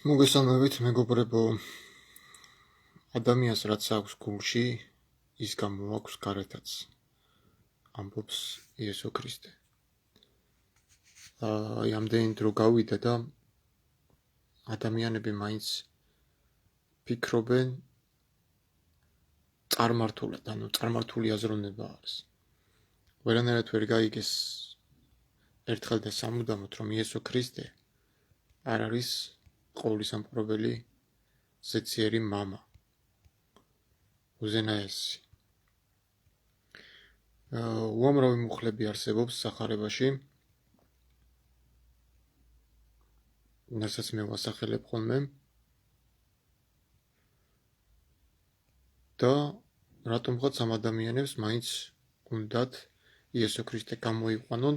მოგესალმებით, მეგობრებო. ადამიანს რაც აქვს გულში, ის გამოაქვს გარეთაც. ამბობს იესო ქრისტე. ამდენი დრო გავიდა და ადამიანები მაინც ფიქრობენ წარმართულად, წარმართული აზროვნება არის. ვერანაირად ვერ გაიგეს ერთხელ და სამუდამოდ, რომ იესო ქრისტე არ არის ყოვლისამყარებელი ზეციერი მამა. უზენაესი. უამრავი მუხლები არსებობს სახარებაში, რასაც მე ვასახელებ ხოლმე და რატომღაც ამ ადამიანებს მაინც უნდათ იესო ქრისტე გამოიყვანონ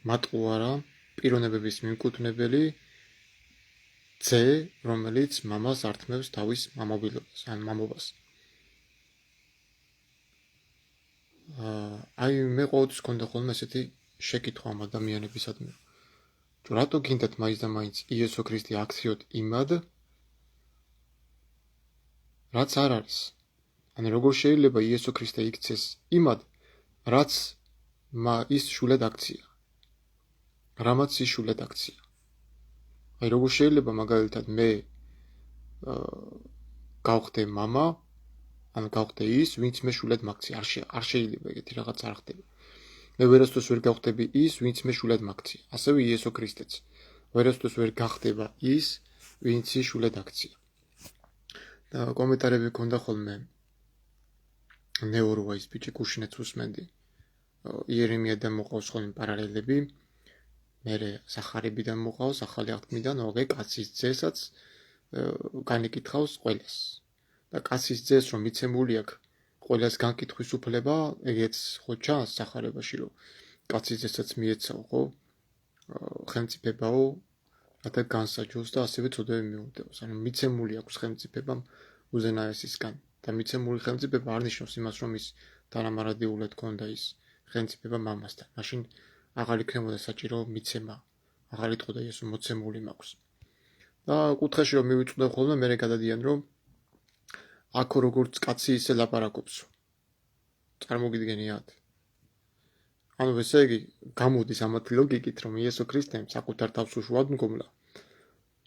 მატყუარა პიროვნებების მიმკუთვნებელი ძე, რომელიც მამას ართმევს თავის მამობილობას, ან მამობას. მე ყოველთვის მქონდა ხოლმე ესეთი შეკითხვა ამ ადამიანებისადმი. რატო გინდათ მაინც და მაინც იესო ქრისტე აქციოთ იმად, რაც არ არის? როგორ შეიძლება იესო ქრისტე იქცეს იმად, რაც ის შულად აქცია? რამაც ის შულად აქცია? როგორ შეიძლება მაგალითად მე გავხდე მამა, ან გავხდე ის, ვინც მე შულად მაქცია? არ შეიძლება ეგეთი რაღაც არ ხდება. მე ვერასდროს ვერ გავხდები ის, ვინც მე შულად მაქცია. ასევე იესო ქრისტეც ვერასდროს ვერ გახდება ის, ვინც ის შულად აქცია. და კომენტარები ქონდა ხოლმე ნეუროა ის ბიჭი გუშინაც უსმენდი. იერემიადან მოყავს ხოლმე პარალელები. მერე სახარებიდან მოყავს, ახალი აღთქმიდან, კაცის ძესაც განიკითხავს ყველას. და კაცის ძეს რომ მიცემული აქვს ყველას განკითხვის უფლება, ეგეც ხო ჩანს სახარებაში, რომ კაცის ძესაც მიეცაო, ხო? ხელმწიფებაო, რათა განსაჯოს და ასევე წოდები მიუდევოს. მიცემული აქვს ხელმწიფებამ უზენაესისგან. და მიცემული ხელმწიფება არ ნიშნავს იმას, რომ ის თანამარადიულად ქონდა ის ხელმწიფება მამასთან. მაშინ აღარ იქნებოდა საჭირო მიცემა. აღარ იტყოდა იესო მოცემული მაქვს. და კუთხეში რომ მივიწყდებ ხოლმე, მერე გადადიან, რომ აქო როგორც კაცი ისე ლაპარაკობს. წარმოგიდგენიათ? ესე იგი გამოდის ამათი ლოგიკით, რომ იესო ქრისტემ საკუთარ თავს უშუალოდ მგონდა.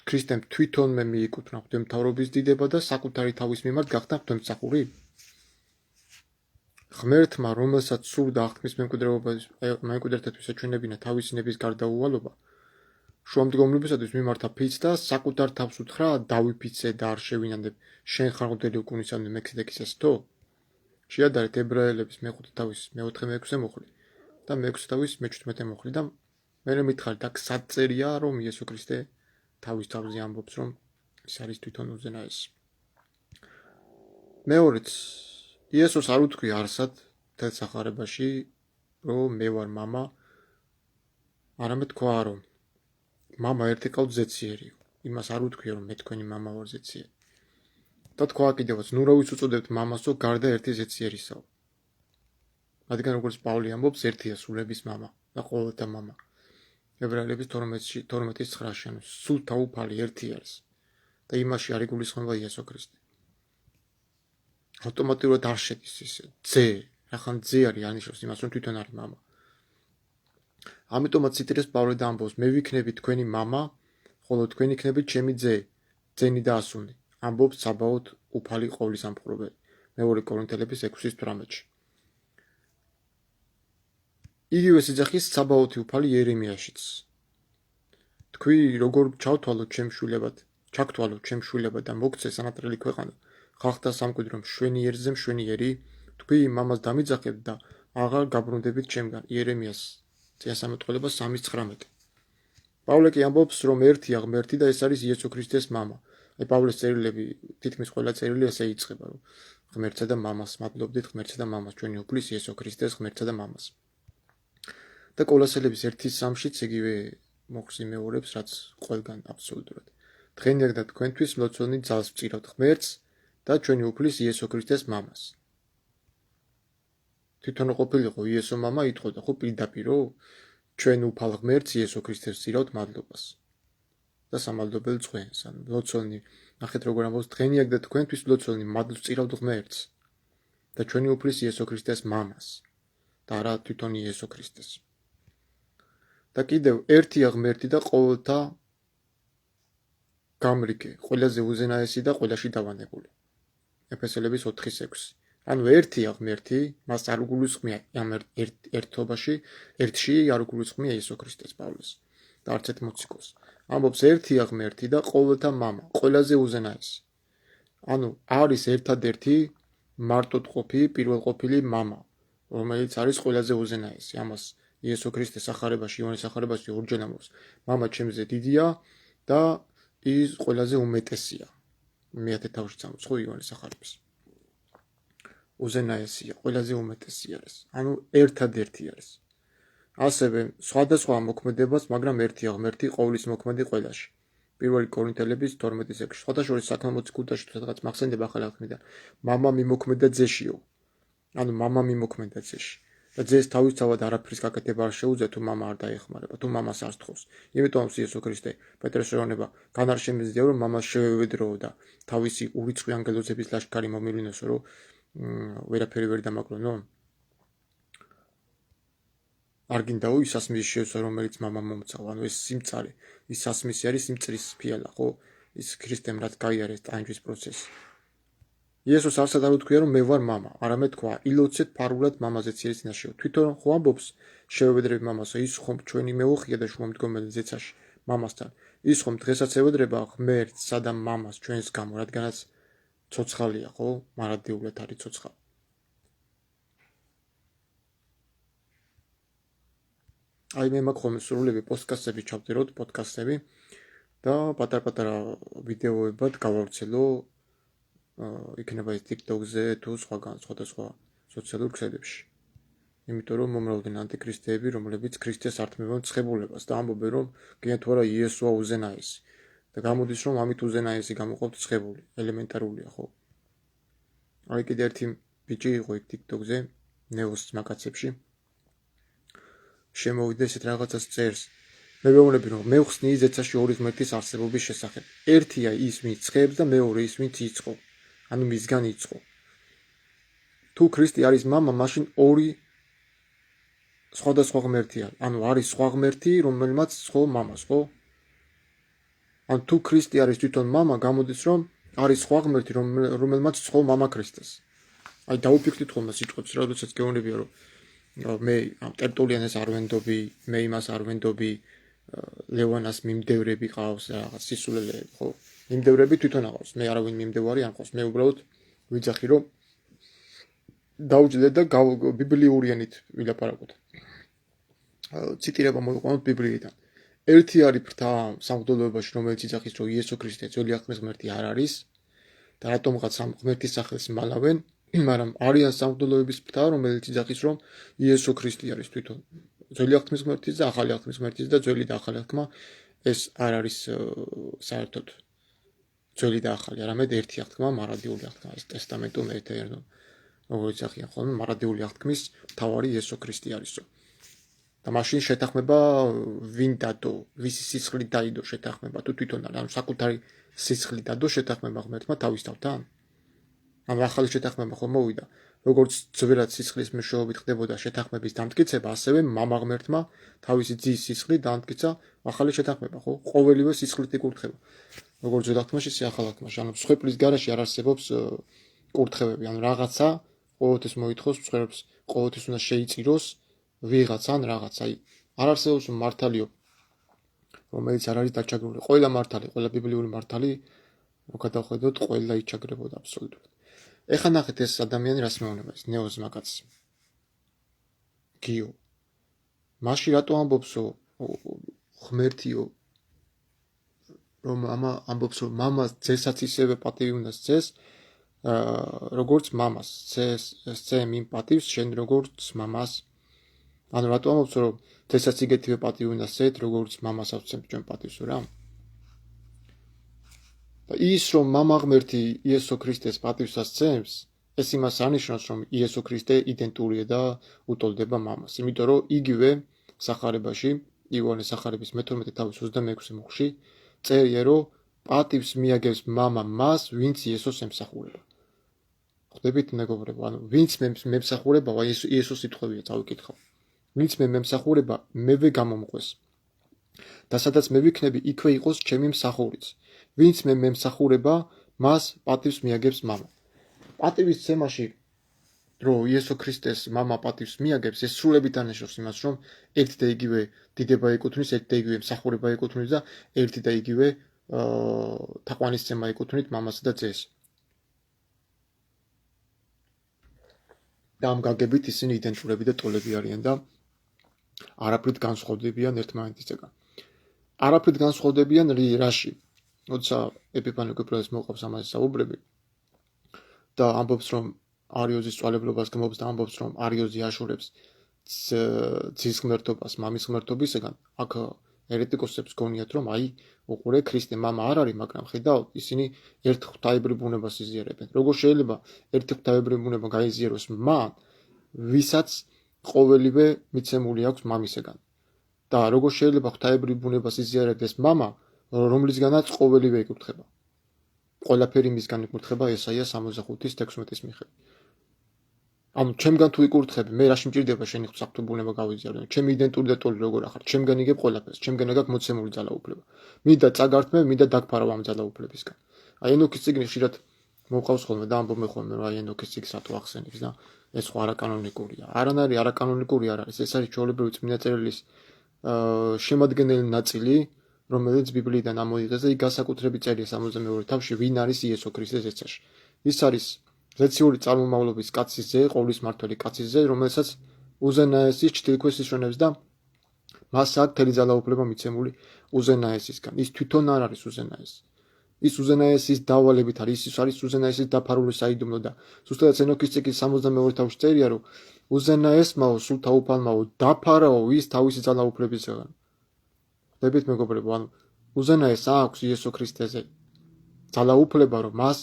ქრისტემ თვითონმე მიიკუთვნა ღვთისმთავრობის დიდება და საკუთარი თავის მიმართ გახდა ღვთისმსახური. ღმერთმა, რომელსაც სურდა აღთქმის მემკვიდრეთათვის ეჩვენებინა თავისი ნების გარდაუვალობა, შუამდგომლობისათვის მიმართა ფიცს და საკუთარ თავს უთხრა დავიფიცე და არ შევინანდებ შენ ხარ მღვდელი უკუნისამდე მელქისედეკისასთო? შეადარეთ ებრაელების მე-5 თავის მე-4-მე-6 მუხლი და მე-6 თავის მე-17 მუხლი და მე მითხარით აქ საწერია, რომ იესო ქრისტე თავის თავზე ამბობს, რომ ის არის თვითონ უზენაესი. მეორეც, იესოს არ უთქვია არსად მთელ სახარებაში, რომ მე ვარ მამა, არამედ თქვა, რომ მამა ერთი ყავთ ზეციერიო. იმას არ უთქვია, რომ მე თქვენი მამა ვარ ზეციერი. და თქვა კიდევაც, ნუ რა ვიწუწოდებთ მამასო, გარდა ერთი ზეციერისაო. რადგან როგორც პავლე ამბობს, ერთია სულების მამა და ყოველთა მამა. ებრაელების 12:9 სულთა უფალი ერთი არის. და იმაში არ იგულისხმება იესო ქრისტე. ავტომატურად არ შედის ისე ძე, რახან ძე არის ანიშნავს იმას, რომ თვითონ არის მამა. ამიტომაც ციტირებს პავლე და ამბობს, მე ვიქნები თქვენი მამა, ხოლო თქვენ იქნებით ჩემი ძე, ძენი და ასული. ამბობს საბაოთ უფალი ყოვლისამყარებელი. მეორე კორინთელების 6:18. იგივე სიძახის საბაოთი უფალი იერემიაშიც. თქვი როგორ ჩავთვალოთ ჩემ შვილებად და მოგცე სანატრელი ქვეყანა, ხალხთა სამკვიდრომ შვენიერზე მშვენიერი, თქვი მამას დამიძახებთ და აღარ გაბრუნდებით ჩემგან. იერემიას 3:3-9. პავლე კი ამბობს, რომ ერთია ღმერთი და ეს არის იესო ქრისტეს მამა. პავლეს წერილები, თითქმის ყველა წერილი ასე იწყება, რომ ღმერთსა და მამას მადლობდით, ღმერთსა და მამას, ჩვენი უფლის იესო ქრისტეს ღმერთსა და მამას. და კოლოსელების 1:3-ში იგივე მოხსიმეორებს, რაც ყველგან აბსოლუტურად. დღენიერ და თქვენთვის მლოცველნი ძალს ვწირავთ ღმერთს და ჩვენი უფლის იესო ქრისტეს მამას. თვითონ ყოფილიყო იესო მამა იტყოდა, ხო პირდაპირო ჩვენ უფალ ღმერთს იესო ქრისტეს ვწირავთ მადლობას. და სამალდობელ წვენს. ანუ ლოცონი, ნახეთ როგორ ამბობს, დღენიაკ და თქვენთვის ლოცონი მადლს წირავთ ღმერთს და ჩვენი უფლის იესო ქრისტეს მამას და არა თვითონ იესო ქრისტეს. და კიდევ ერთია ღმერთი და ყოველთა გამრიგე, ყველაზე უზენაესი და ყველაში დავანებული. ეფესელების 4:6. ანუ ერთია ღმერთი, მას არ უგულისხმია ამ ერთობაში, ერთში არ უგულისხმია იესო ქრისტეს პავლეს და არც ერთ მოციქულს. ამბობს ერთია ღმერთი და ყოველთა მამა, ყველაზე უზენაესი. ანუ არის ერთადერთი მარტოთყოფი, პირველყოფილი მამა, რომელიც არის ყველაზე უზენაესი. ამას იესო ქრისტეს სახარებაში, იოანეს სახარებაში ორჯერ ამბობს. მამა ჩემზე დიდია და ის ყველაზე უმეტესია. მეათე თავშიც ამბობს ხო იოანეს სახარებას. უზენაესია, ყველაზე უმეტესი არის. ანუ ერთადერთი არის. ასევე სხვადასხვა მოქმედებას, მაგრამ ერთია ღმერთი, ყოვლის მოქმედი ყველაში. პირველი კორინთელების 12:6. სხვადასხვა საქმე მოციქულთაში სადღაც მახსენდება ახალი აღთქმიდან. მამა მიმოქმედა ძეშიო. ანუ მამა მიმოქმედა ძეში. და ძეს თავისთავად არაფრის გაკეთება არ შეუძლია თუ მამა არ დაეხმარება, თუ მამას არ სთხოვს. იმიტომ იესო ქრისტე პეტრეს ეუბნება, გან არ შემიძლია რომ მამას შევევედროო და თავისი ურიცხვი ანგელოზების ლაშქარი მომივლინოსო, რომ ვერაფერი ვერ დამაკრონო. არ გინდაო ის სასმის შევსო, რომელიც მამა მომცავ. ანუ ეს სიმწარე, ის სასმისი არის სიმწრის ფიალა, ხო? ის ქრისტემ რაც გაიარეს ტანჯვის პროცესი. იესოს არსად არ უთქვია რომ მე ვარ მამა, არამედ თქვა, ილოცეთ ფარულად მამაზე ციის ნაშიო. თვითონ ხო ამბობს შევევედრები მამასო, ის ხომ ჩვენი მეუღია და შუამდგომელი ზეცაში მამასთან. ის ხომ დღესაც ევედრება ღმერთსა და მამას ჩვენს გამო, რადგანაც ცოცხალია, ხო? მარადიულად არის ცოცხალი. აი მე მაქვს ხოლმე სრულები პოდკასტები ჩავწეროთ, პოდკასტები და პატარ-პატარა ვიდეოებად გავავრცელო იქნება ის TikTok-ზე თუ სხვადასხვა სოციალურ ქსელებში. იმიტომ რომ მომრავლდნენ ანტიქრისტეები, რომლებიც ქრისტეს ართმევენ ცხებულებას და ამბობენ რომ გინდა თუ არა იესოა უზენაესი. და გამოდის რომ ამით უზენაესი გამოყოფთ ცხებული, ელემენტარულია, ხო? აი კიდე ერთი ბიჭი იყო იქ TikTok-ზე, ნეოს მაგაცებში. შემოვიდა ესეთ რაღაცას წერს. მე ვეუბნები რომ მე ვხსნი ზეცაში ორი ღმერთის არსებობის შესახებ. ერთია ის, ვინც ცხებს და მეორე ის, ვინც იწყო. ანუ მისგან იწყო. თუ ქრისტე არის მამა, მაშინ ორი სხვადასხვა ღმერთი არის. ანუ არის სხვა ღმერთი, რომელმაც ხო მამას, ხო? ან თუ ქრისტე არის თვითონ მამა, გამოდის რომ არის სხვა ღმერთი, რომელმაც ხო მამა ქრისტეს. აი დაუფიქრდით ხოლმე სიტყვებს, როდესაც გეუბნებია რომ მე ამ ტერტულიანეს არ ვენდობი, მე იმას არ ვენდობი, ლევანას მიმდევრები ყავს რაღაც სისულელეები, ხო? მიმდევრები თვითონ აყავს. მე არავინ მიმდევარი არ ყავს. მე უბრალოდ ვიძახი რომ დაუჯდეთ და ბიბლიურიანით ვილაპარაკოთ. ციტირება მოვიყვანოთ ბიბლიიდან. ერთი არის ფრთა სამღვდელოებაში, რომელიც იძახის რომ იესო ქრისტე ძველი აღთქმის ღმერთი არ არის და რატომღაც ამ ღმერთის სახელს მალავენ, მაგრამ არიან სამღვდელოების ფრთა, რომელიც იძახის რომ იესო ქრისტე არის თვითონ ძველი აღთქმის ღმერთი და ახალი აღთქმის ღმერთი და ძველი და ახალი აღთქმა ეს არ არის საერთოდ ძველი და ახალი, არამედ ერთი აღთქმა, მარადიული აღთქმა, ეს ტესტამენტო მეეთერნო. როგორც ახიან ხოლმე მარადიული აღთქმის მთავარი იესო ქრისტე არისო. და მაშინ შეთანხმება ვინ დადო, ვისი სისხლით დაიდო შეთანხმება თუ თვითონ არა, ანუ საკუთარი სისხლით დადო შეთანხმება ღმერთმა თავის თავთან. ანუ ახალი შეთანხმება ხომ მოვიდა, როგორც ძველად სისხლის მეშვეობით ხდებოდა შეთანხმების დამტკიცება, ასევე მამა ღმერთმა თავისი ძის სისხლით დაამტკიცა ახალი შეთანხმება, ხო? ყოველივე სისხლით იკურთხება. როგორც ძველ აღთქმაში, ისე ახალ აღთქმაში, ანუ მსხვერპლის გარეშე არ არსებობს კურთხევები, ანუ რაღაცა ყოველთვის მოითხოვს მსხვერპლს, ყოველთვის უნდა შეიწიროს ვიღაცან რაღაცა. არ არსებობს მართალიო, რომელიც არ არის დაჩაგრული. ყველა მართალი, ყველა ბიბლიური მართალი, რო გადავხედოთ, ყველა იჩაგრებოდა აბსოლუტურად. ეხლა ნახეთ ეს ადამიანი რას მეუბნება, ეს ნეოს მაგაც. გიო. მაშინ რატო ამბობსო ღმერთიო, რომ ამბობს რომ მამას ძესაც ისევე პატივი უნდა სცეს, როგორც მამას სცემ იმ პატივს, შენ როგორც მამას. ანუ რატო ამბობს რომ ძესაც იგეთივე პატივი უნდა სცეთ, როგორც მამას ავსცემ ჩვენ პატივს, რა? და ის რომ მამა ღმერთი იესო ქრისტეს პატივს ასცემს, ეს იმას არნიშნავს, რომ იესო ქრისტე იდენტურია და უტოლდება მამას. იმიტომ რომ იგივე სახარებაში, იოანეს სახარების მე-12 თავის 26 მუხში წერია, რომ პატივს მიაგებს მამა მას, ვინც იესოს ემსახურება. ხვდებით მეგობრებო, ანუ ვინც მემსახურება, იესოს სიტყვებია წავიკითხავ. ვინც მემსახურება, მევე გამომყვეს. და სადაც მე ვიქნები, იქვე იყოს ჩემი მსახურიც. ვინც მემსახურება, მას პატივს მიაგებს მამა. პატივის ცემაში რომ იესო ქრისტეს მამა პატივს მიაგებს, ეს სრულებით არნიშნავს იმას, რომ ერთ და იგივე დიდება ეკუთვნის, ერთ და იგივე მსახურება ეკუთვნის და ერთი და იგივე თაყვანისცემა ეკუთვნით მამასა და ძეს. და ამ გაგებით ისინი იდენტურები და ტოლები არიან და არაფრით განსხვავდებიან ერთმანეთისგან. არაფრით განსხვავდებიან რაში? როცა ეპიფანე გებრიელს მოყავს ამაზე საუბრები და ამბობს, რომ არიოზის წვალებლობას გმობს და ამბობს, რომ არიოზი აშორებს ძის ღმერთობას მამის ღმერთობისგან, აქ ერეტიკოსებს გონიათ, რომ აი, უყურე, ქრისტე მამა არ არის, მაგრამ ხედავთ, ისინი ერთ ღვთაებრივ ბუნებას იზიარებენ. როგორ შეიძლება ერთი ღვთაებრივ ბუნება გაიზიაროს მან, ვისაც ყოველივე მიცემული აქვს მამისგან. და როგორ შეიძლება ღვთაებრივ ბუნებას იზიარებდეს მამა, რომლისგანაც ყოველივე იკურთხება. ყველაფერი მისგან იკურთხება ესაია 65:16 მიხედვით. ანუ ჩემგან თუ იკურთხები, მე რაში მჭირდება შენი ღვთაებრივ ბუნება გავიზიარო? ჩემი იდენტური და ტოლი როგორ ახარ? ჩემგან იგებ ყველაფერს, ჩემგან აქვს მოცემული ძალაუფლება. მინდა წაგართმევ, მინდა დაგფარავ ამ ძალაუფლებისგან. აი ენოქის წიგნი ხშირად მოყავს ხოლმე და ამბობ მე ხოლმე, რომ აი ენოქის წიგნს რატო ახსენებს და ეს ხო არაკანონიკურია. არანაირი არაკანონიკური არ არის. ეს არის ჩვეულებრივი წმინდა წერილის შემადგენელი ნაწილი, რომელიც ბიბლიიდან ამოიღეს და იქ განსაკუთრებით წერია 62 თავში, ვინ არის იესო ქრისტეს ეცაში. ის არის ზეციური წარმომავლობის კაცის ძე, ყოვლის მართველი კაცის ძე, რომელსაც უზენაესის ჩtildeქვეს ისვენებს და მას აქვს მთელი ძალაუფლება მიცემული უზენაესისგან. ის თვითონ არ არის უზენაესი. ის უზენაესის დავალებით არის, ის არის უზენაესის დაფარული საიდუმლო და ზუსტად ენოქის წიგნის 62 თავში წერია, რომ უზენაესმაო სულთა უფალმაო დაფარაო ის თავისი ძალაუფლებისგან. ხვდებით მეგობრებო, ანუ უზენაეს აქვს იესო ქრისტეზე ძალაუფლება, რომ მას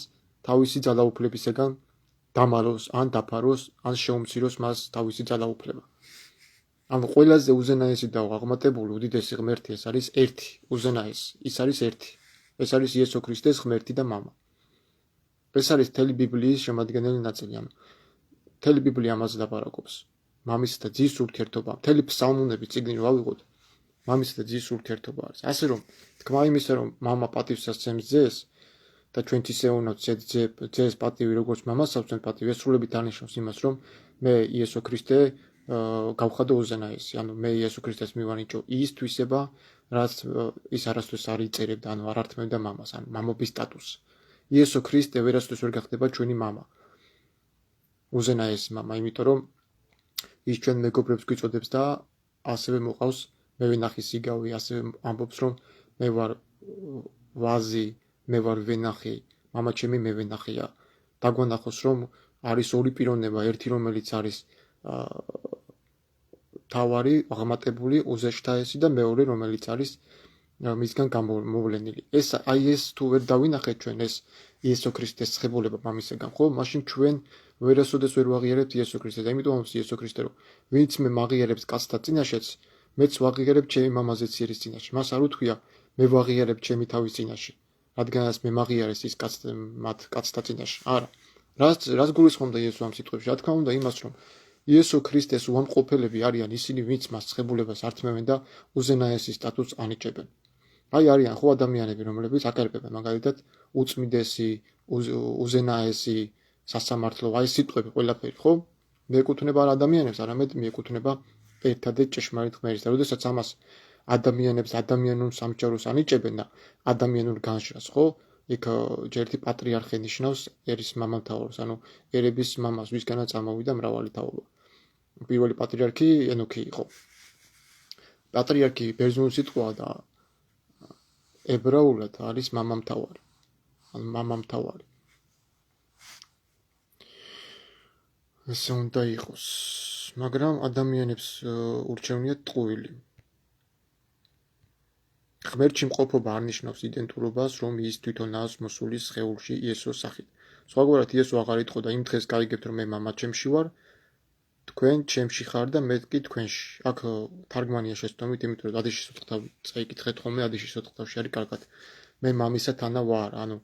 თავისი ძალაუფლებისგან დამალოს, ან დაფაროს, ან შეუმციროს მას თავისი ძალაუფლება. ანუ ყველაზე უზენაესი და აღმატებული უდიდესი ღმერთი ეს არის ერთი, უზენაესი, ის არის ერთი. ეს არის იესო ქრისტეს ღმერთი და მამა. ეს არის მთელი ბიბლიის შემადგენელი ნაწილი, ანუ მთელი ბიბლია ამაზე ლაპარაკობს. მამისა და ძის ურთიერთობა, მთელი ფსალმუნები წიგნი რო ავიღოთ, მამისა და ძის ურთიერთობა არის. ასე რომ, თქმა იმისა, რომ მამა პატივს ასცემს ძეს და ჩვენ ისეუნავთ ძეს პატივი როგორც მამას ავცემთ პატივი, ეს სრულებით არნიშნავს იმას, რომ მე იესო ქრისტე გავხადო უზენაესი, ანუ მე იესო ქრისტეს მივანიჭო ის თვისება, რაც ის არასდროს არ იწერებდა, ანუ არ ართმევდა მამას, ანუ მამობის სტატუსს. იესო ქრისტე ვერასდროს ვერ გახდება ჩვენი მამა. უზენაესი მამა, იმიტომ რომ ის ჩვენ მეგობრებს გვიწოდებს და ასევე მოყავს მე ვენახი სიგავი, ასევე ამბობს, რომ მე ვარ ვაზი, მე ვარ ვენახი, მამა ჩემი მე ვენახია. დაგვანახოს, რომ არის ორი პიროვნება, ერთი რომელიც არის თავარი, აღმატებული, უზეშთაესი და მეორე რომელიც არის მისგან გამოვლენილი. ეს თუ ვერ დავინახეთ ჩვენ ეს იესო ქრისტეს ცხებულება მამისგან, ხო? მაშინ ჩვენ ვერასოდეს ვერ ვაღიარებთ იესო ქრისტეს. ამიტომ ამბობს იესო ქრისტე, რომ ვინც მე მაღიარებს კაცთა წინაშეც, მეც ვაღიარებ ჩემი მამაზე ციერის წინაშე. მას არ უთქვია მე ვაღიარებ ჩემი თავის წინაშე, რადგანაც მე მაღიარეს ის კაცთა წინაშე. არა. რას გულისხმობდა იესო ამ სიტყვებში? რა თქმა უნდა იმას, რომ იესო ქრისტეს უამყოფელები არიან ისინი, ვინც მას ცხებულებას ართმევენ და უზენაესის სტატუსს ანიჭებენ. აი არიან ხო ადამიანები, რომლებიც აკერპებენ მაგალითად უწმიდესი, უზენაესი, სასამართლო, აი სიტყვები ყველაფერი, ხო? მიეკუთვნება არ ადამიანებს, არამედ მიეკუთვნება ერთადერთ ჭეშმარიტ ღმერთს. და როდესაც ამას ადამიანებს ადამიანურ სამჯაროს ანიჭებენ და ადამიანურ განშრას, ხო? იქ ერთი პატრიარქი ნიშნავს ერის მამამთავარს, ანუ ერების მამას, ვისგანაც ამოვიდა მრავალი თაობა. პირველი პატრიარქი ენოქი იყო. პატრიარქი ბერძნული სიტყვაა და ებრაულად არის მამამთავარი. ანუ მამამთავარი. ესე უნდა იყოს, მაგრამ ადამიანებს ურჩევნიათ ტყუილი. ღმერთში მყოფობა არ ნიშნავს იდენტურობას, რომ ის თვითონაა მოსული სხეულში იესოს სახით. სხვაგვარად იესო აღარ იტყოდა იმ დღეს გაიგებთ, რომ მე მამა ჩემში ვარ თქვენ ჩემში ხარ და მე კი თქვენში. აქ თარგმანია შეცდომით, იმიტომ რომ ადიშის ოთხთავ წაიკითხეთ ხოლმე, ადიშის ოთხთავში არის კარგად. მე მამისა თანა ვარ, ანუ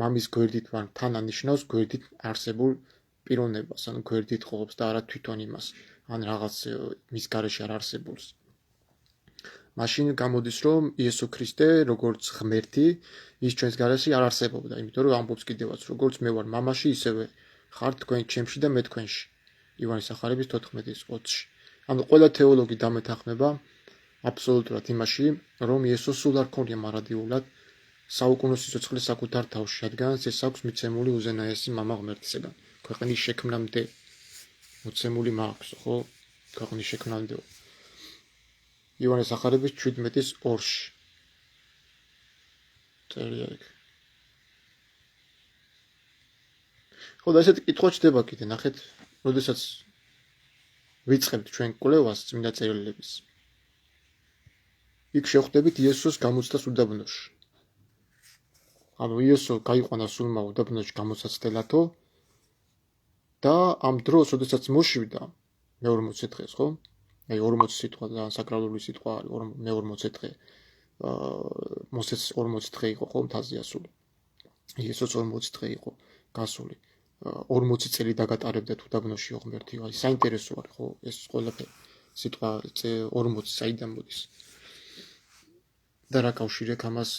მამის გვერდით ვარ, თანა ნიშნავს გვერდით არსებულ პიროვნებას, ანუ გვერდით ყოფს და არა თვითონ იმას, ან რაღაც მის გარეშე არ არსებულს. მაშინ გამოდის, რომ იესო ქრისტე, როგორც ღმერთი, ის ჩვენს გარეშე არ არსებობდა, იმიტომ რომ ამბობს კიდევაც, როგორც მე ვარ მამაში, ისევე ხართ თქვენ ჩემში და მე თქვენში. ივანეს სახარების 14:20-ში. ანუ ყველა თეოლოგი დამეთანხმება აბსოლუტურად იმაში, რომ იესოს სულ არ ქონია მარადიულად საუკუნო სიცოცხლე საკუთარ თავში, რადგან ეს აქვს მიცემული უზენაესი მამა ღმერთისგან. ქვეყნის შექმნამდე მოცემული მაქვს, ხო? ქვეყნის შექმნამდე. ივანეს სახარების 17:2-ში. წერია იქ. ხო, და ესეთი კითხვა ჩდება კიდე, ნახეთ, როდესაც ვიწყებთ ჩვენ კვლევას წმინდა წერილების. იქ შევხვდებით იესოს გამოცდას უდაბნოში. ანუ იესო გაიყვანა სულმა უდაბნოში გამოცაცდელათო და ამ დროს, როდესაც მოშივდა მე-40 დღეს, ხო? აი 40 სიტყვა და საკრალური სიტყვა არის, მე-40 დღე. მოსეც 40 დღე იყო, ხო, მთაზე ასული. იესოც 40 დღე იყო გასული. 40 წელი დაგატარებდათ უდაბნოში ღმერთი. აი საინტერესო არის, ხო, ეს ყველაფერი. სიტყვა 40 საიდან მოდის. და რა კავშირი აქვს ამას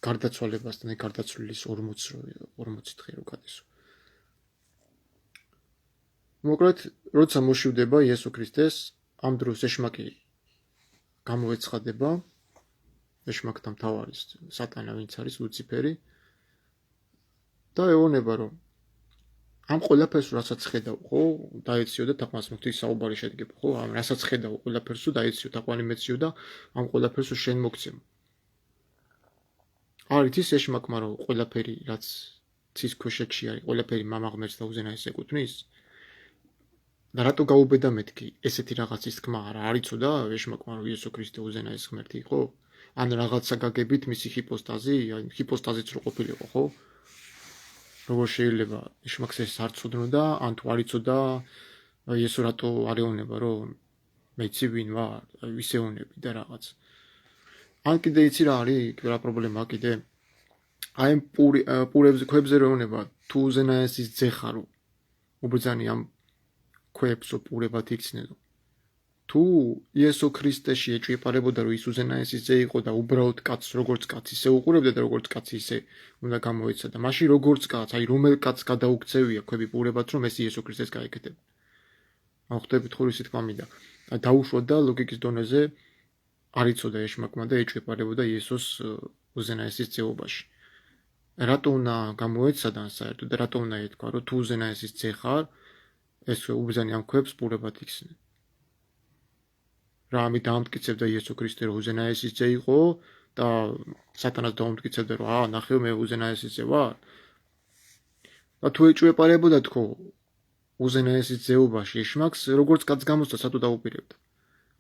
გარდაცვალებასთან, გარდაცვლილის 40 დღე რო გადასო. მოკლედ, როცა მოშივდება იესო ქრისტეს, ამ დროს ეშმაკი გამოეცხადება, ეშმაკთა მთავარის სატანა, ვინც არის ლუციფერი, და ეუბნება, რომ ამ ყველაფერს რასაც ხედავ, ხო, დაეციო და თაყვანს ღვთის საუბარი შედგება, ხო, ამ რასაც ხედავ ყველაფერს დაეციო, თაყვანი მეციო და ამ ყველაფერს შენ მოგცემ. არის ის ეშმაკმა, რომ ყველაფერი რაც ცის ქვეშებში არის, ყველაფერი მამა ღმერთს და უზენაეს ეკუთვნის. და რატო გაუბედა მეთქი, ესეთი რაღაცის თქმა არა არიცო და ეშმაკმა, რომ იესო ქრისტე უზენაეს ღმერთი იყო? ან რაღაცა გაგებით მისი ჰიპოსტაზი, აი ჰიპოსტაზიც რო ყოფილიყო, ხო? როგორ შეიძლება ეშმაკს ეს არ ცოდნოდა, ან თუ არ იცოდა, იესო რატო არ ეუბნება, რომ მეცი ვინ ვარ, ის ეუბნები და რაღაც. ან კიდე იცი რა არის, რა პრობლემაა კიდე? აი პურებზე, ქვებზე რო ეუბნება, თუ უზენაესის ძე ხარო, უბრძანი ამ ქვებსო პურებად იქცნედო. თუ იესო ქრისტეში ეჭვიპარებოდა, რომ ის უზენაესის ძე იყო და უბრალოდ კაცს როგორც კაცს ისე უყურებდა და როგორც კაცი ისე უნდა გამოეცა და მაშინ როგორც კაც, აი რომელ კაცს გადაუქცევია ქვები პურებად, რომ ეს იესო ქრისტეს გაეკეთება. ან ხვდებით ხურის თქმა მინდა. დაუშვა და ლოგიკის დონეზე არ იცოდა ეშმაკმა და ეჭვიპარებოდა იესოს უზენაესის ძეობაში. რატო უნდა გამოეცადა საერთოდ და რატო უნდა ეთქვა, რომ თუ უზენაესის ძე ხარ, ეს უბრძანი ამ ქვებს პურებად იქცნე. რა ამით დაამტკიცებდა იესო ქრისტე, რომ უზენაესის ძე იყო და სატანას დაამტკიცებდა, რომ ნახე მე უზენაესის ძე ვარ. და თუ ეჭვეპარებოდა თქო უზენაესის ძეობაში ეშმაკს, როგორც კაც გამოსცა სათუ დაუპირებდა.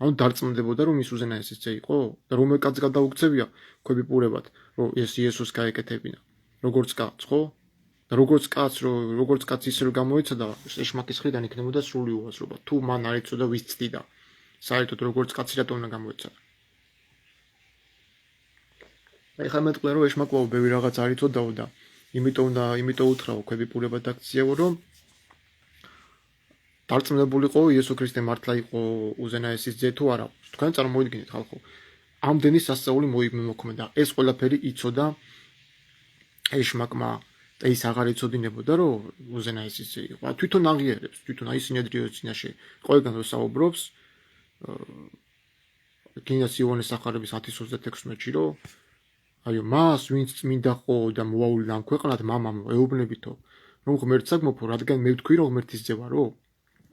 ანუ დარწმუნდებოდა, რომ ის უზენაესის ძე იყო და რომელ კაც გადაუქცევია ქვები პურებად, რომ ეს იესოს გაეკეთებინა. როგორც კაც, ხო? და როგორც კაც ისე რომ გამოეცადა, ეშმაკის მხრიდან იქნებოდა სრული უაზრობა. თუ მან არ იცოდა ვის ცდიდა. საერთოდ როგორც კაცი რატო უნდა გამოეცადა. აი ხა მეტყვია რომ ეშმაკვა ბევრი რაღაც არ იცოდაო და იმიტომ უთხრაო ქვები პურებად აქციაო, რომ დარწმუნებულიყო იესო ქრისტე მართლა იყო უზენაესის ძე თუ არა. თქვენ წარმოიდგინეთ ხალხო. ამდენი სასწაული მოიმოქმედა. ეს ყველაფერი იცოდა ეშმაკმა და ის აღარ იცოდინებოდა, რომ უზენაესის ძე იყო. თვითონ აღიარებს, თვითონ აი სინედრიოს წინაშე ყველგან რო საუბრობს, გინდას ივანეს სახარების 10:36-ში, რომ აიო მას ვინც წმინდა ხო და მოაულინა ამ ქვეყნად მამამ ეუბნებითო, რომ ღმერთს აქ მოფო, რადგან მე ვთქვი, რომ ღმერთის ძე ვარო?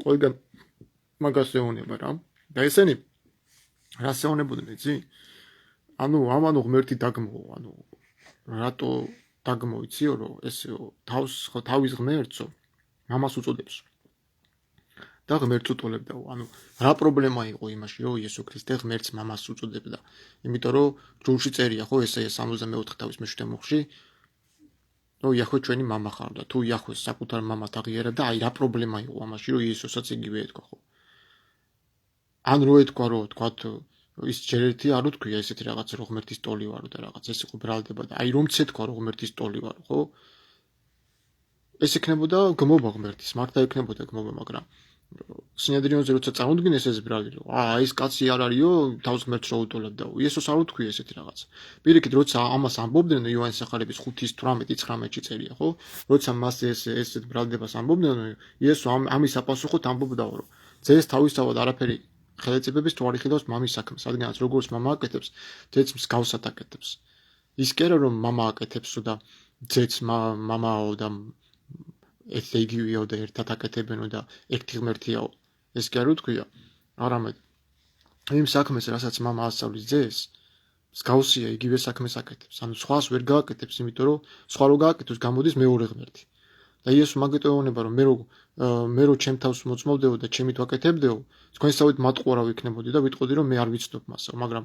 ყველგან მაგას ეუბნება რა. და ესენი რას ეუბნებოდნენ, იცი? ანუ ამანო ღმერთი დაგმო, ანუ რატო დაგმო იციო, რომ ესეო თავის ღმერთსო მამას უწოდებს. და ღმერთს უტოლებდაო. ანუ რა პრობლემა იყო იმაში, რომ იესო ქრისტე ღმერთს მამას უწოდებდა? იმიტომ რომ ჯულში წერია, ხო, ესეა 64 თავის მე-7 მოხში, რომ იახვე ჩვენი მამა ხარ და თუ იახვეს საკუთარ მამად აღიარა და აი რა პრობლემა იყო ამაში რომ იესოსაც იგივე ეთქვა ხო ან რო ეთქვა რომ თქვათ ის ჯერ ერთი არ უთქვია ესეთი რაღაც რომ ღმერთის ტოლი ვარო და რაღაც ეს იყო ბრალდება და აი რომც ეთქვა რომ ღმერთის ტოლი ვარო ხო ეს იქნებოდა გმობა ღმერთის მართლა იქნებოდა გმობა მაგრამ სინედრიონზე როცა წამოდგინეს ეს ბრალი რომ ეს კაცი არ არისო თავს ღმერთს რო უტოლებდა იესოს არ უთქვია ესეთი რაღაც პირიქით როცა ამას ამბობდნენ იოანეს სახარების 5:18-19-ში წერია ხო როცა მას ესეთ ბრალდებას ამბობდნენ იესო ამის აპასუხოდ ამბობდაო რომ ძეს თავისთავად არაფერი ხელეწებების თუ არ იხილავს მამის საქმეს რადგანაც როგორც მამა აკეთებს ძეც მსგავსად აკეთებს ის კი არა რომ მამა აკეთებს და ძეც მამაო და ეს იგივეო და ერთად აკეთებენო და ერთი ღმერთიაო ეს კი არ უთქვია არამედ იმ საქმეს რასაც მამა ასწავლის ძეს მსგავსია იგივე საქმეს აკეთებს ანუ სხვას ვერ გააკეთებს იმიტომ რომ სხვა რო გააკეთოს გამოდის მეორე ღმერთი და იესო მაგიტო ეუბნება რომ მე რო ჩემ თავს მოწმოვდეო და ჩემით ვაკეთებდეო თქვენსავით მატყუარა ვიქნებოდი და ვიტყოდი რომ მე არ ვიცნობ მასო მაგრამ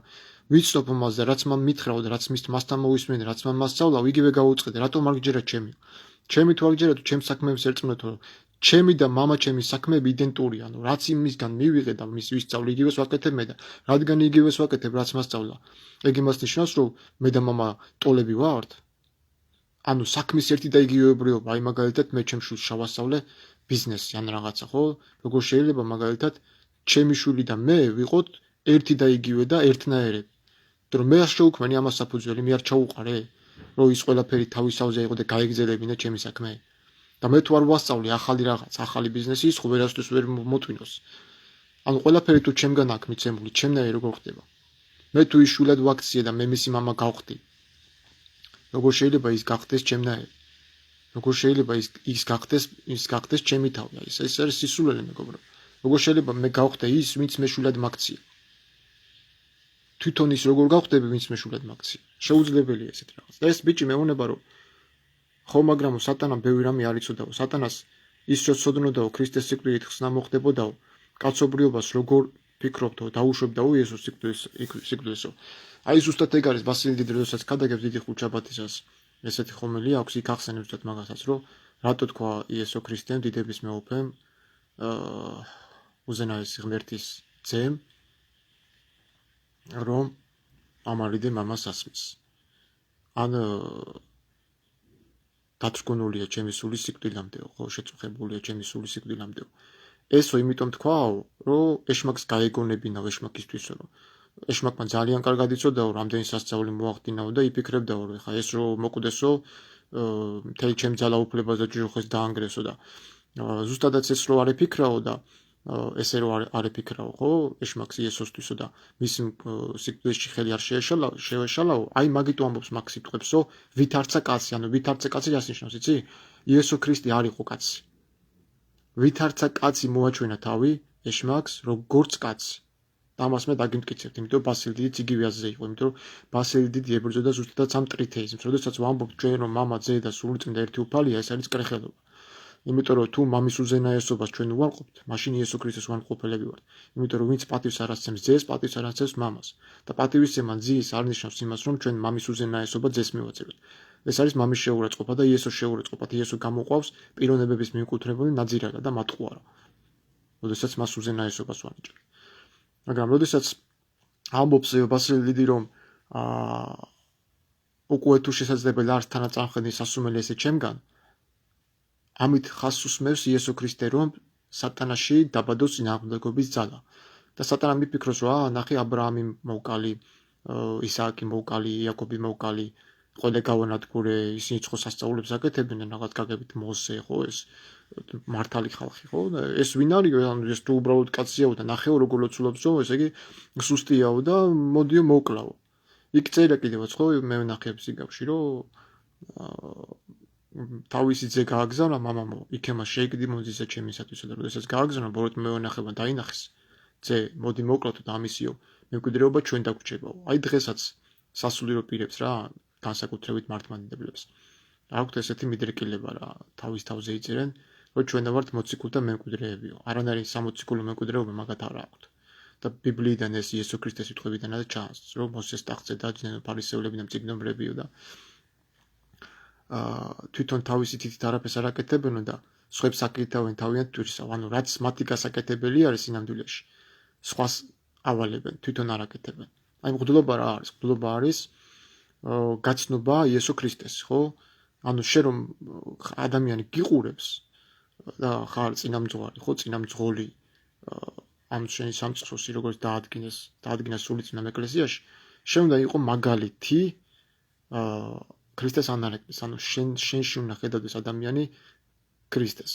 ვიცნობ მას და რაც მან მითხრაო და რაც მასთან მოვისმენე რაც მან მასწავლა იგივე გაუწყდე რატომ არ გჯერა ჩემი თუ არ გჯერა თუ ჩემს საქმეებს ერწყმოთ რომ ჩემი და მამა ჩემის საქმეები იდენტურია ანუ რაც იმისგან მივიღე და მის ვისწავლი იგივეს ვაკეთებ მე და რადგან იგივეს ვაკეთებ რაც მასწავლა ეგ იმას ნიშნავს რომ მე და მამა ტოლები ვართ ანუ საქმის ერთი და იგივეობრიობა აი მაგალითად მე ჩემ შვილს შავასწავლე ბიზნესი ან რაღაცა ხო როგორ შეიძლება მაგალითად ჩემი შვილი და მე ვიყოთ ერთი და იგივე და ერთნაირები რომ მე არ შეუქმენი ამას საფუძველი მე არ ჩაუყარე რომ ის ყველაფერი თავისავზე იყო და გაიგზელებინა ჩემი საქმე და მე თუ არ ვასწავლე ახალი რაღაც ახალი ბიზნესი ის ხო ვერასდროს ვერ მოტვინოს ანუ ყველაფერი თუ ჩემგან აქვს მიცემული ჩემნაირი როგორ ხდება მე თუ ის შვილად ვაქციე და მე მისი მამა გავხდი როგორ შეიძლება ის გახდეს ჩემნაირი როგორ შეიძლება ის გახდეს ჩემი თავი ეს არის სისულელე მეგობრო როგორ შეიძლება მე გავხდე ის ვინც მე შვილად მაქცია თვითონ ის როგორ გავხდები ვინც მე შვილად მაქცია შეუძლებელია ესეთ რაღაც და ეს ბიჭი მეუბნება რომ ხო მაგრამ სატანამ ბევრი რამე არ იცოდაო სატანას ის რო ცოდნოდაო ქრისტეს სიკვდილით ხსნა მოხდებოდაო კაცობრიობას როგორ ფიქრობდაო დაუშვებდაო იესოს სიკვდილსო აი ზუსტად ეგ არის ბასილი დიდი როდესაც გადაგებს დიდი ხუთშაბათისას ესეთი ხომილი აქვს იქ ახსენებს ზუსტად მაგასაც რომ რატო თქვა იესო ქრისტემ დიდების მეუფემ უზენაესი ღმერთის ძემ რომ ამარიდე მამას ასმის ან დათრგუნულია ჩემი სული სიკვდილამდეო ხო შეწუხებულია ჩემი სული სიკვდილამდეო ესო იმიტომ თქვაო რომ ეშმაკს გაეგონებინაო ეშმაკისთვისო რომ ეშმაკმა ძალიან კარგად იცოდაო რამდენი სასწაული მოახდინაო და იფიქრებდაო რომ ეხა ეს რო მოკვდესო მთელი ჩემ ძალა უფლებას და ჯოხეს დაანგრესო და ზუსტადაც ეს რო არ იფიქრაო და ესე რო არ იფიქრაო ხო ეშმაკს იესოსთვისო და მის სიკვდილში ხელი არ შეეშალაო აი მაგიტო ამბობს მაგ სიტყვებსო ვით არცა კაცი ანუ ვით არცა კაცი რას ნიშნავს იცი იესო ქრისტე არ იყო კაცი ვით არცა კაცი მოაჩვენა თავი ეშმაკს როგორც კაცი და ამას მე დაგიმტკიცებთ იმიტომ ბასილი დიდიც იგივე აზრზე იყო იმიტომ რომ ბასილი დიდი ებრძოდა ზუსტად ამ ტრითეიზმს როდესაც ვამბობთ ჩვენ რომ მამა ძე და სულიწმინდა ერთი უფალია ეს არის კრეხელობა იმიტომ რომ თუ მამის უზენაესობას ჩვენ უარყოფთ, მაშინ იესო ქრისტეს უარყოფელები ვართ. იმიტომ რომ ვინც პატივს არ ასცემს ძეს, პატივს არ ასცემს მამას. და პატივისცემა ძის არ ნიშნავს იმას, რომ ჩვენ მამის უზენაესობა ძეს მივაწეროთ. ეს არის მამის შეურაცხყოფა და იესოს შეურაცხყოფა. იესო გამოყვავს პიროვნებების მიუკუთვნებული ნაძირადა და მატყუარა. როდესაც მას უზენაესობას ვანიჭებთ. მაგრამ როდესაც ამბობს ბასილი დიდი რომ უკვე თუ შესაძლებელი არის თანაწამხედი სასუმელი ესე ჩემგან ამით ხაზს უსმევს იესო ქრისტე რომ სატანაში დაბადოს წინააღმდეგობის ძალა და სატანა მიფიქროს რომ ნახე აბრაამი მოვკალი ისააკი მოვკალი იაკობი მოვკალი ყველა გავანადგურე ისინი ხო სასწაულებს აკეთებდნენ რაღაც გაგებით მოსე ხო ეს მართალი ხალხი ხო ეს ვინ არისო ანუ ეს თუ უბრალოდ კაციაო და ნახეო როგორ ლოცულობსო ესე იგი სუსტიაო და მოდიო მოკლავო იქ წერა კიდევაც ხო მე ვნახე სიგავში რომ თავისი ძე გააგზავნა მამამო იქემა შეიგდი მოძისა ჩემისათვისა და როდესაც გააგზავნა ბოროტ მეუნახება დაინახეს ძე მოდი მოკლავთ და ამისიო მემკვიდრეობა ჩვენ დაგვრჩებაო აი დღესაც სასულიერო პირებს რა განსაკუთრებით მართლმადიდებლებს აქვთ ესეთი მიდრეკილება რა თავის თავზე იწერენ რომ ჩვენ ვართ მოციქულთა მემკვიდრეებიო არანაირი სამოციქულო მემკვიდრეობა მაგათ არ აქვთ და ბიბლიიდან ეს იესო ქრისტეს სიტყვებიდანაც ჩანს რომ მოსეს ტახტზე დაჯდნენ ფარისევლები და მწიგნობრებიო და თვითონ თავისი თითით არაფერს არ აკეთებენ და სხვებს აკეთებენ თავიანთ თვითსა. ანუ რაც მათი გასაკეთებელი არის სინამდვილეში, სხვას ავალებენ, თვითონ არ აკეთებენ. აი მღვდლობა რა არის? მღვდლობა არის გაცნობა იესო ქრისტეს, ხო? ანუ შენ რომ ადამიანი გიყურებს და ხარ წინამძღვარი, ხო, წინამძღოლი ამ შენი სამწყსოსი როგორც დაადგინა სული წინამ ეკლესიაში, შენ უნდა იყო მაგალითი ქრისტეს ანარეკის, ანუ შენში უნდა ხედავდეს ადამიანი ქრისტეს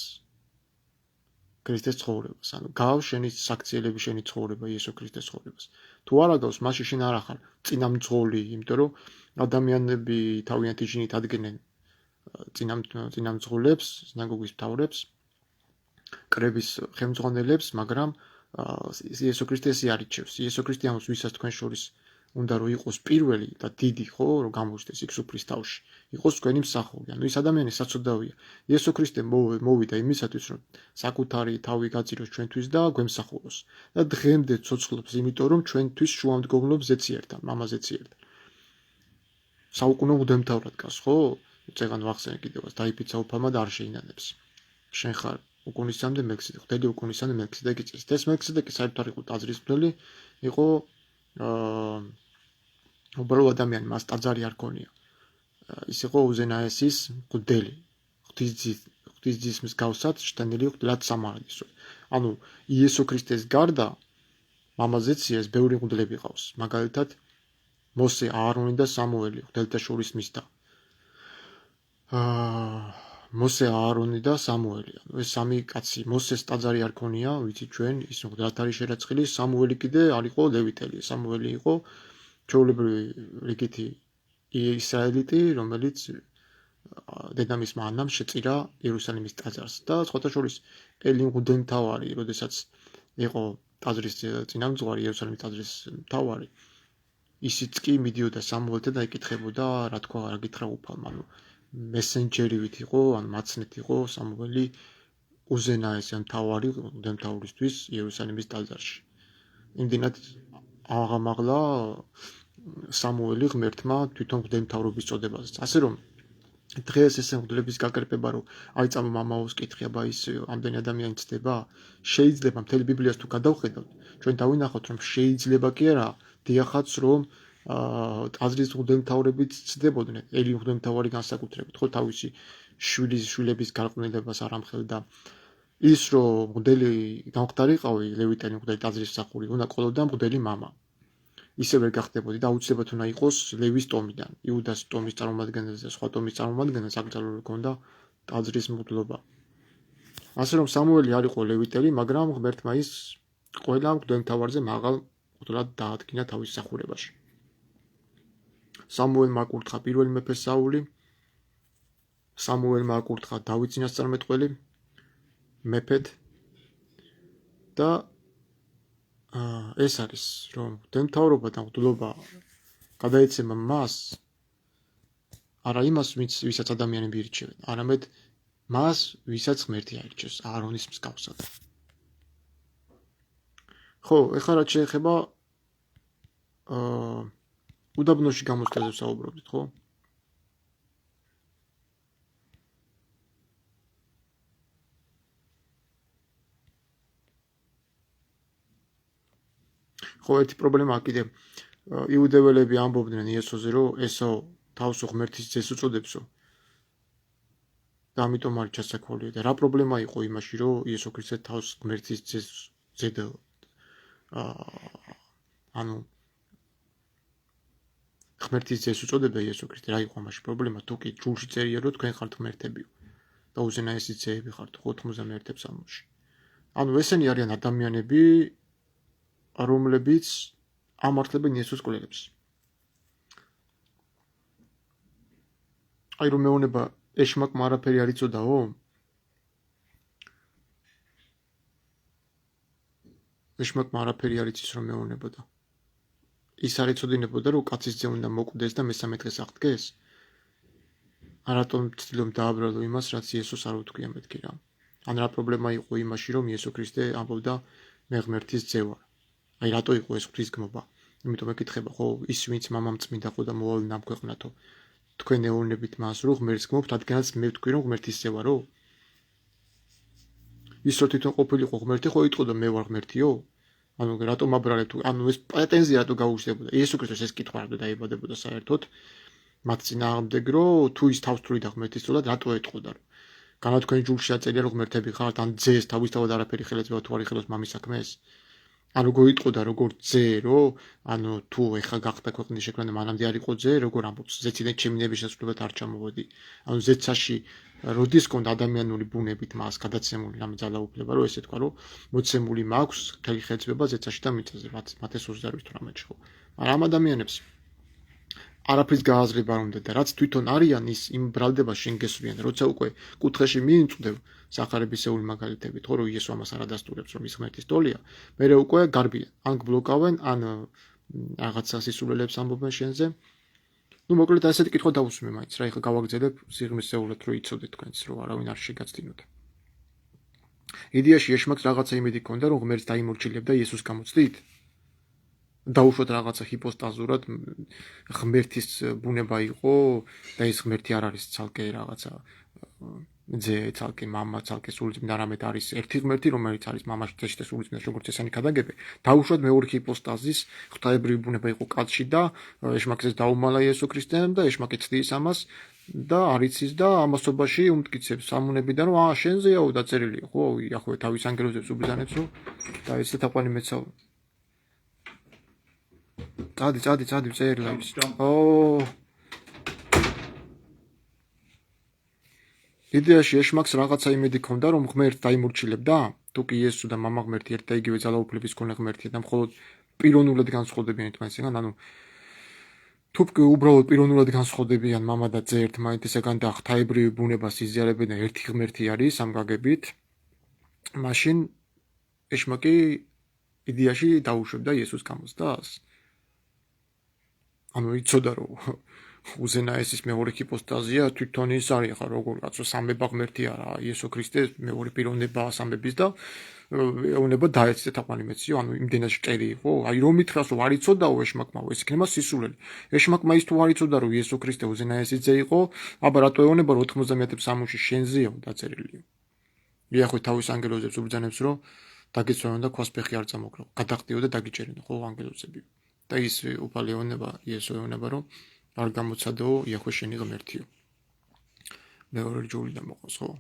ცხოვრებას, ანუ გავს შენი საქციელები, შენი ცხოვრება იესო ქრისტეს ცხოვრებას. თუ არა გავს, მაშინ შენ არ ახარ წინამძღოლი, იმიტომ რომ ადამიანები თავიანთი შინით ადგენენ წინამძღოლებს, სინაგოგის მთავრებს, კრების ხელმძღვანელებს, მაგრამ იესო ქრისტესი არიჩევს. იესო ქრისტე ამას ვისაც თქვენ შორის უნდა რომ იყოს პირველი და დიდი, ხო, რომ გამოჩნდეს იქ სუფრის თავში. იყოს თქვენი მსახური. ანუ ის ადამიანი საცოდავია. იესო ქრისტე მოვიდა იმისათვის, რომ საკუთარი თავი გაწიროს ჩვენთვის და გვემსახუროს. და დღემდე ცოცხლობს, იმიტომ რომ ჩვენთვის შუამდგომლობს ზეციერთან, მამა ზეციერთან. საუკუნო მღვდელმთავრად გას, ხო? წეგან ვახსენე კიდევაც დაიფიცა უფალმა და არ შეინანებს. შენ ხარ უკუნისამდე მელქისედეკი, ხდელი უკუნისამდე მელქისედეკი წეს. ეს მელქისედეკი საერთოდ არ იყო ტაძრის მღვდელი, იყო უბრალოდ ადამიანი, მას ტაძარი არ ქონია. ის იყო უზენაესის მღვდელი. ღვთისძის მსგავსად შთანილი მღვდლად სამარადისო. ანუ იესო ქრისტეს გარდა მამაზეციას ბევრი მღვდლები ყავს. მაგალითად მოსე, აარონი და სამუელი, მღვდელთა შორის მისდა. მოსე, აარონი და სამუელი. ეს სამი კაცი, მოსეს ტაძარი არ ქონია, ვიცით ჩვენ, ის მღვდლად არის შერაცხილი, სამუელი კიდე არ იყო ლევიტელი. სამუელი იყო ჩვეულებრივი რიგითი ისრაელიტი, რომელიც დედამისმა ანამ შეწირა იერუსალიმის ტაძარს და სხვათა შორის ელი მღვდელმთავარი, როდესაც იყო ტაძრის წინამძღვარი, იერუსალიმის ტაძრის მთავარი, ისიც კი მიდიოდა სამუელთან და ეკითხებოდა, რა თქვა, რა გითხრა უფალმა, ანუ მესენჯერივით იყო, ან მაცნეთ იყო სამუელი უზენაესი მთავარი მღვდელმთავრისთვის იერუსალიმის ტაძარში. იმდენად აღამაღლა სამუელი ღმერთმა თვითონ მღვდელმთავრობის წოდებაზე. ასე რომ დღეს ესე მღვდლების გაკრება, რომ აი წამო მამაოს კითხი, აბა ის ამდენი ადამიანი ცდება, შეიძლება მთელი ბიბლიას თუ გადავხედავთ, ჩვენ დავინახავთ, რომ შეიძლება კი არა, დიახაც რომ ტაძრის მღვდელმთავრებიც ცდებოდნენ, ელი მღვდელმთავარი განსაკუთრებით, ხო, თავისი შვილების გარყვნილებას არ ამხელდა. ის რომ მღვდელი გამხდარიყავი, ლევიტელი მღვდელი ტაძრის მსახური, უნდა ყოლოდა მღვდელი მამა. ისე ვერ გახდებოდი და აუცილებლად უნდა იყოს ლევის ტომიდან. იუდას ტომის წარმომადგენელს და სხვა ტომის წარმომადგენელს აკრძალული ჰქონდა ტაძრის მღვდლობა. ასე რომ სამუელი არ იყო ლევიტელი, მაგრამ ღმერთმა ის ყველა მღვდელმთავარზე მაღალ მღვდლად დაადგინა თავის მსახურებაში. სამუელმა აკურთხა პირველი მეფე საული, სამუელმა აკურთხა დავით წინასწარმეტყველი მეფედ და ეს არის, რომ მღვდელმთავრობა და მღვდლობა გადაეცემა მას არა იმას, ვისაც ადამიანები ირჩევენ, არამედ მას, ვისაც ღმერთი აირჩევს, აარონის მსგავსად. ხო, ეხლა რაც შეეხება უდაბნოში გამოსვლაზე საუბრობდით, ხო? ხო, ერთი პრობლემაა კიდე. იუდეველები ამბობდნენ იესოზე, რომ ესო თავს ღმერთის ძეს უწოდებსო. და ამიტომ არ ჩასაქოლია. და რა პრობლემა იყო იმაში, რომ იესო ქრისტე თავს ღმერთის ძეს ზედა ანუ ღმერთის ძეს უწოდება იესო ქრისტე, რა იყო ამაში პრობლემა? თუ კი ჯულში წერია, რომ თქვენ ხართ ღმერთებიო და უზენაესი ძეები ხართ 91 სალმოში. ანუ ესენი არიან ადამიანები, რომლებიც ამართლებენ იესოს კვლელებს. აი რომ მეუნება ეშმაკმა არაფერი არ იცოდაო? ეშმაკმა არაფერი არ იცის რომ მეუნებოდა. ის არ იცოდინებოდა რომ კაცის ძე უნდა მოკვდეს და მესამე დღეს აღდგეს? არატომ ცდილობ დააბრალო იმას, რაც იესოს არ უთქვია მეთქი რა. ან რა პრობლემა იყო იმაში, რომ იესო ქრისტე ამბობდა მე ღმერთის ძე ვარ. აი რატო იყო ეს ღვთისგმობა? იმიტომ ეკითხება, ხო, ის ვინც მამამ წმინდა ხო და მოვალე ამ ქვეყნათო. თქვენ ეუბნებით მას, რომ ღმერთს გმობთ, რადგანაც მე ვთქვი, რომ ღმერთი ისე ვარო? ის რო თვითონ ყოფილიყო ღმერთი, ხო იტყოდა მე ვარ ღმერთიო? ანუ რატომ აბრალებ თუ ანუ ეს პრეტენზია რატო გაუჩნდებოდა? იესო ქრისტეს ეს კითხვა რატო დაიბადებოდა საერთოდ? მათ წინააღმდეგ, რომ თუ ის თავს თვლიდა ღმერთისწულად, რატო ეტყოდა? განა თქვენ ჯულში აწერია რომ ღმერთები ხართ, ან ძეს თავისთავად არაფერი ხელეწება თუ არ იხილოს მამის საქმეს? ანუ გოიტყოდა როგორ ძე, რომ ანუ თუ ეხა გახდა ქვეყნის შექმნა და მანამდე არ იყო ძე, როგორ ამბობს, ზეციდან ჩემნების შესრულებად არ ჩამოვედი. ანუ ზეცაში როდის კონდა ადამიანური ბუნებით მას გადაცემული რამე ძალაუფლება, რომ ესე თქვა, რომ მოცემული მაქვს მთელი ხელისუფლება ზეცაში და მიწაზე, მათ ეს 28 თუ რამე ხო. მაგრამ ამ ადამიანებს არაფრის გააზრება არ უნდა და რაც თვითონ არიან ის იმ ბრალდებას შენ გესვრიან, როცა უკვე კუთხეში მიიწვდევ სახარებისეული მაგალითებით, ხო რომ იესო ამას არ ადასტურებს, რომ ის ღმერთის ტოლია, მერე უკვე გარბიან, ან გბლოკავენ, ან რაღაცა სისულელებს ამბობენ შენზე. ნუ მოკლედ ასეთი კითხვა დავუსვიმე მაინც რა, ეხლა გავაგზავნებ სიღრმისეულად, რომ იცოდეთ თქვენც, რომ არავინ არ შეგაცდინოთ. იდეაში ეშმაკს რაღაცა იმედი ჰქონდა, რომ ღმერთს დაიმორჩილებდა იესოს გამოცდით. დაუშვათ რაღაცა ჰიპოსტაზურად ღმერთის ბუნება იყო და ეს ღმერთი არ არის ცალკე რაღაცა ძე, ცალკე მამა, ცალკე სულიწმინდა, არამედ არის ერთი ღმერთი, რომელიც არის მამაში, ძეში და სულიწმინდაში, როგორც ესენი ქადაგებენ. დაუშვათ მეორე ჰიპოსტაზის ღვთაებრივი ბუნება იყო კაცში და ეშმაკს დაუმალა იესო ქრისტემ და ეშმაკი ცდის ამას და არიცის და ამასობაში უმტკიცებს სამუნებიდან, რომ შენზეაო დაწერილია, ხო, იახვე თავის ანგელოზებს უბრძანებს, რომ და ესე თაყვანი მეცაო. წადი წერ ლაივს. იდეაში ეშმაკს რაღაცა იმედი ჰქონდა, რომ ღმერთს დაიმორჩილებდა, თუ კი იესო და მამა ღმერთი ერთ და იგივე ძალაუფლების მქონე ღმერთია და მხოლოდ პიროვნულად განსხვავდებიან ერთმანეთისგან, ანუ თუ კი უბრალოდ პიროვნულად განსხვავდებიან მამა და ძე ერთმანეთისგან და ღვთაებრივი ბუნებას იზიარებენ და ერთი ღმერთი არის ამ გაგებით, მაშინ ეშმაკი იდეაში დაუშვებდა იესოს გამოცდას. ანუ იცოდა რომ უზენაესის მეორე ჰიპოსტაზია თვითონ ის არის ხა როგორ კაცო სამება ღმერთი არა იესო ქრისტე მეორე პიროვნებაა სამების და ეუნება დაეცე თაყვანი მეციო ანუ იმდენად შტერი იყო აი რომ ითხრას რომ არ იცოდაო ეშმაკმა ეს იქნება სისულელი ეშმაკმა ის თუ არ იცოდა რომ იესო ქრისტე უზენაესი ძე იყო აბა რატო ეუნება რომ 90 სამუში შენზეა დაწერილია იახვე თავის ანგელოზებს უბრძანებს რომ დაგეცვენონ და ქვასფეხი არ წამოგროვ გადახტიო და დაგიჭერინო ხო ანგელოზები და ის უფალი ეუნება იესო ეუნება რომ არ გამოცადო იახვე შენი ღმერთიო მეორე ჯულიდან მოყავს ხო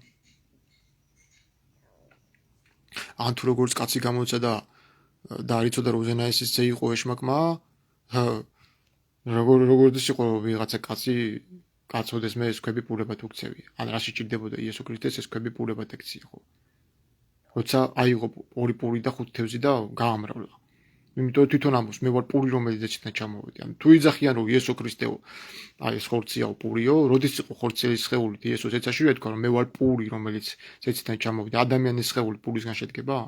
ან თუ როგორც კაცი გამოცადა და არ იცოდა რომ უზენაესის ძე იყო ეშმაკმა როგორც იყო ვიღაცა კაცი კაცოდეს მე ეს ქვები პურებად უქცევი ან რა შეჭირდებოდა იესო ქრისტეს ეს ქვები პურებად ექცია ხო როცა აიღო ორი პური და 5 თევზი და გაამრავლა იმიტომ თვითონ ამბობს მე ვარ პური რომელიც ზეციდან ჩამოვედი ან თუ იძახიან რომ იესო ქრისტეო აი ეს ხორციაო პურიო როდის იყო ხორციელის სხეული იესოს ეცაში ვეთქვა რომ მე ვარ პური რომელიც ზეციდან ჩამოვედი ადამიანის სხეული პურისგან შედგება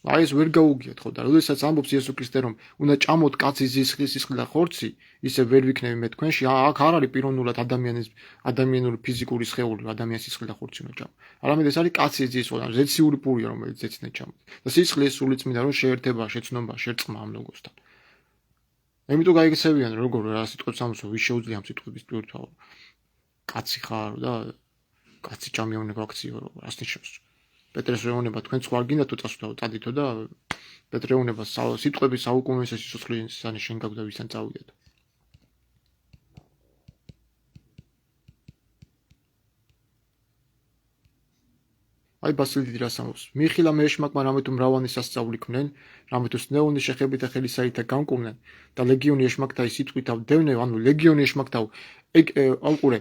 აი ეს ვერ გაუგიათ ხო და როდესაც ამბობს იესო ქრისტე რომ უნდა ჭამოთ კაცის სისხლი და ხორცი ისე ვერ ვიქნები მე თქვენში აქ არ არის პიროვნულად ადამიანური ფიზიკური სხეული ადამიანის სისხლი და ხორცი უნდა ჭამო არამედ ეს არის კაცის სისხლი ან ზეციური პურია რომელიც ზეციდან ჩამოვედი და სისხლი ეს სულიწმინდა რომ შეერთება შეცნობა შერწყმა ამ ლოგოსთან იმიტომ გაიქცევიან როგორ რა სიტყვებს ამბობ ვის შეუძლია ამ სიტყვების პირთავ კაცი ხარ და კაცი ჭამიოვნება აქციო რომ რას ნიშნავს პეტრეს ეუნება თქვენ სხვა არ გინდა თუ წადითო და პეტრე ეუნება სიტყვების საუკუნეზე სიცოცხლისანი შენ გაგვდა ვისთან წავიდეთ აი ბასილი დიდი რას ამბობს მიხილა მე ეშმაკმა რამე თუ მრავალი სასწაული ქმნენ რამე თუ სნეონის შეხებით და ხელისაითა გამკურნენ და ლეგიონი ეშმაკთა სიტყვითავ დევნე ანუ ლეგიონი ეშმაკთა აუყურე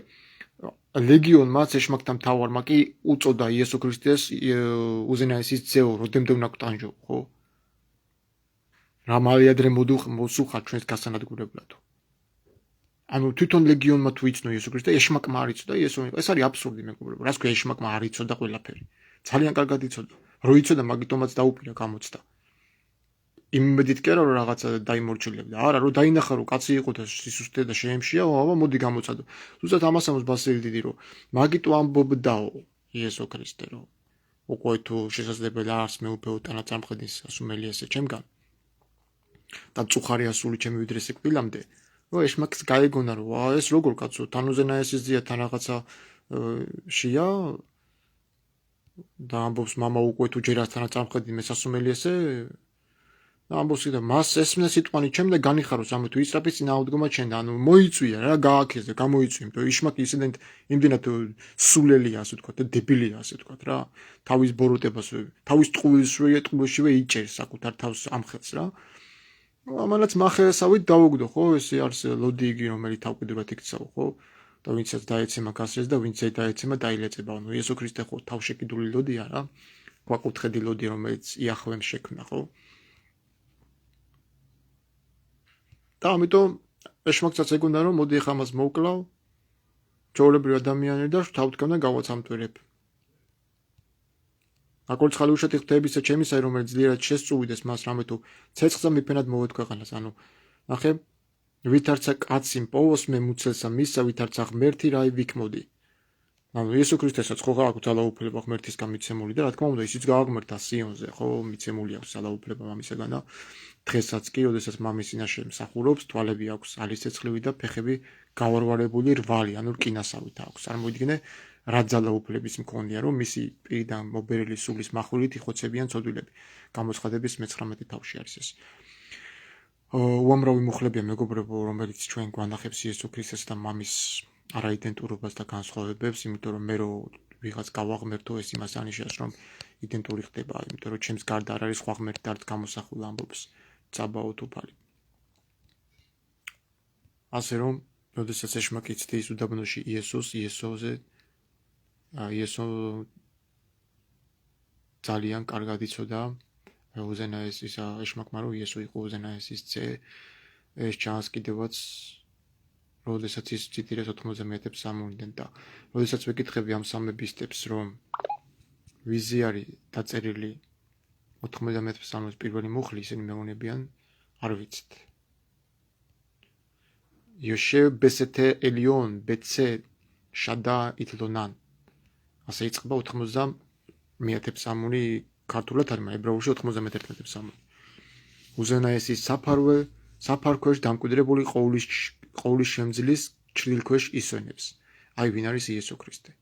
ლეგიონმა ეშმაკთა მთავარმა კი უწოდა იესო ქრისტეს უზენაესის ძეო როდემდე უნდა გტანჯო ხო რა მალიადრე მოსუხა ჩვენს გასანადგურებლად ანუ თვითონ ლეგიონმა თუ იცნო იესო ქრისტე ეშმაკმა არ იცოდა იესო ეს არის აბსურდი მეგობრებო რას ქვია ეშმაკმა არ იცოდა ყველაფერი ძალიან კარგად იცოდა რო იცოდა მაგიტომაც დაუპირა გამოცდა იმედით კი არა რომ რაღაცა დაიმორჩილებდა არა რომ დაინახა რომ კაცი იყო და სისუსტე და შეემშია აბა მოდი გამოცადო ზუსტად ამას ამბობს ბასილი დიდი რომ მაგიტო ამბობდაო იესო ქრისტე რომ უკვე თუ შესაძლებელი არს მე უფეო თანაწამხედის ასუმელი ესე ჩემგან და წუხარი ასული ჩემი ვიდრე სიკვდილამდე ეშმაკის გაიგონა რომ ეს როგორ კაცო თან უზენაესის ძია თან რაღაცა შია და ამბობს მამა უკვე თუ ჯერასთანაც წამხედი მესასუმელი ესე და ამბობს და მას ესმნა სიტყვანი ჩემ და განიხაროს ამე თუ ისრაფის წინააღმდეგობა ჩემ და ანუ მოიწვია რა გააქეს და გამოიწვია იმიტომ ეშმაკი ისედან იმდენად სულელია ასე ვთქვათ და დებილია ასე ვთქვათ რა თავის ბოროტებას თავის ტყუილშივე იჭერს საკუთარ თავს ამხელს რა ამანაც მახეასავით დავუგდო ხო ესე არის ლოდი იგი რომელიც თავკიდურად იქცაო ხო და ვინცაც დაეცემა გასრეს და ვინც დაეცემა დაილეწება ანუ იესო ქრისტე ხო თავშეკიდული ლოდია რა გვაკუთხედი ლოდი რომელიც იახვემ შექმნა ხო და ამიტომ ეშმაკსაც ეგონა რომ მოდი ახლა მას მოვკლავ ჩვეულებრივი ადამიანები და თავთქონდა გავაცამტვირებ აკურცხალი უშათი ღვთაებისა ჩემისა რომელიც ძლიერად შესწუვიდეს მას რამე თუ ცეცხლსა მიფენად მოვედ ქვეყანას ანუ ნახე ვითარცა კაცი პოვოს მე მუცელსა მისსა ვითარცა ღმერთი რაი ვიქმოდი ანუ იესო ქრისტესაც ხო გააქვს ძალაუფლება ღმერთისგან მიცემული და რა თქმა უნდა ისიც გააღმერთა სიონზე ხო მიცემული აქვს ძალაუფლება მამისაგან და დღესაც კი როდესაც მამის წინაშე მსახურობს თვალები აქვს ალისეცხლივი და ფეხები გავარვარებული რვალი ანუ რკინასავით აქვს წარმოიდგინე რა ძალაუფლების მქონია რომ მისი პირიდან მობერილი სულის מחულით იხოცებიან ცოდვილები გამოცხადების 19 თავში არის ეს უამრავი მუხლებია მეგობრებო რომელიც ჩვენ გვანახებს იესო ქრისტეს და მამის არაიდენტურობას და განსხვავებებს იმიტომ რომ მე რო ვიღაც გავაღმერთო ეს იმას ანიშნავს რომ იდენტური ხდება იმიტომ რომ ჩემს გარდა არ არის სხვა ღმერთი და არც გამოსახულ ამბობს წაბაოთ უფალი ასე რომ როდესაც ეშმაკი ცდის უდაბნოში იესოზე იესო ძალიან კარგად იცოდა უზენაესის ეშმაკმა რომ იესო იყო უზენაესის ძე ეს ჩანს კიდევაც როდესაც ის ციტირებს 90-ებს სამუნდენ და როდესაც ვეკითხები ამ სამების სტეპს რომ ვიზი არის დაწერილი 90-ებს სამის პირველი მუხლი ისინი მეუბნებიან არ ვიცით იოშევ ბესეთე ელიონ ბეცე შადა ითლონან ასე იწყება 90-ებს სამული ქართულად არის მაგრამ ებრაულში 91-ებს სამული უზენაესის საფარქვეშ დამკვიდრებული ყოვლის შემძლის ჩრდილქვეშ ისვენებს აი ვინ არის იესო ქრისტე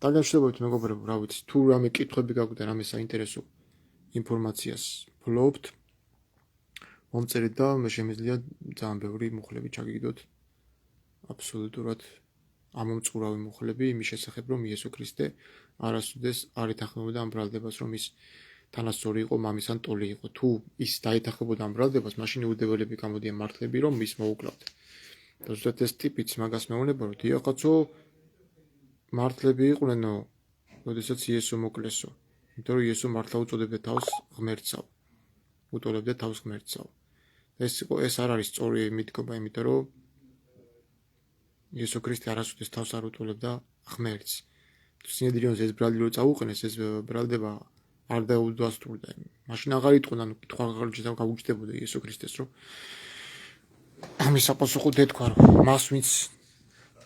დაგაშვებოთ მეგობრებო რა ვიცი თუ რამე კითხვები გაქვთ და რამე საინტერესო ინფორმაციას ფლობთ მომწერეთ და მე შემიძლია ძალიან ბევრი მუხლები ჩაგიგდოთ აბსოლუტურად ამომწყურავი მუხლები იმის შესახებ რომ იესო ქრისტე არასოდეს არ ეთანხმებოდა ამ ბრალდებას რომ ის თანასწორი იყო მამისთან ტოლი იყო თუ ის დაეთანხმებოდა ამ ბრალდებას მაშინ იუდეველები გამოდიან მართლები რომ მის მოუკლავთ და ზუსტად ეს ტიპიც მაგას მეუბნება რომ დიახაცო მართლები იყვნენ როდესაც იესო მოკლესო იმიტომ რომ იესო მართლა უწოდებდა თავს ღმერთსავ უტოლებდა თავს ღმერთსავ ეს არ არის სწორი მითქობა იმიტომ რომ იესო ქრისტე არასოდეს თავს არ უტოლებდა ღმერთს სინედრიონზე ეს ბრალდი რო წაუყენეს ეს ბრალდება არ დაუდასტურდა მაშინ აღარ იტყოდა ანუ კითხვა აღარ გაუჩნდებოდა იესო ქრისტეს რომ ამის საპასუხოდ ეთქვა რომ მას ვინც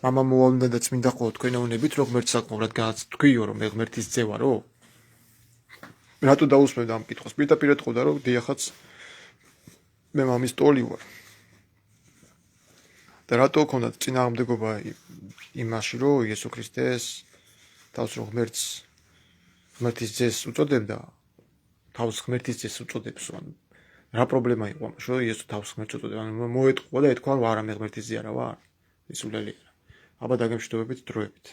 მამა მოვალდა და წმინდა ყო თქვენოვნებით რომ ღმერთს აკმო რადგანაც თქვიო რომ მე ღმერთის ძე ვარო რატო დაусმევდა ამ კითხვას პირდაპირ ეთყოდა რომ დიახაც მე მამის ტოლი ვარ და რატო ქონდა წინააღმდეგობა იმაში რომ იესო ქრისტეს თავს რომ ღმერთის ძეს უწოდებდა თავს ღმერთის ძეს უწოდებს ან რა პრობლემა იყო ამაში რომ იესო თავს ღმერთს უწოდებდა ანუ მოეთყვა და ეთქვა რომ არა მე ღმერთის ძე არა ვარ ისულელი აბა დაგემშვიდობებით დროებით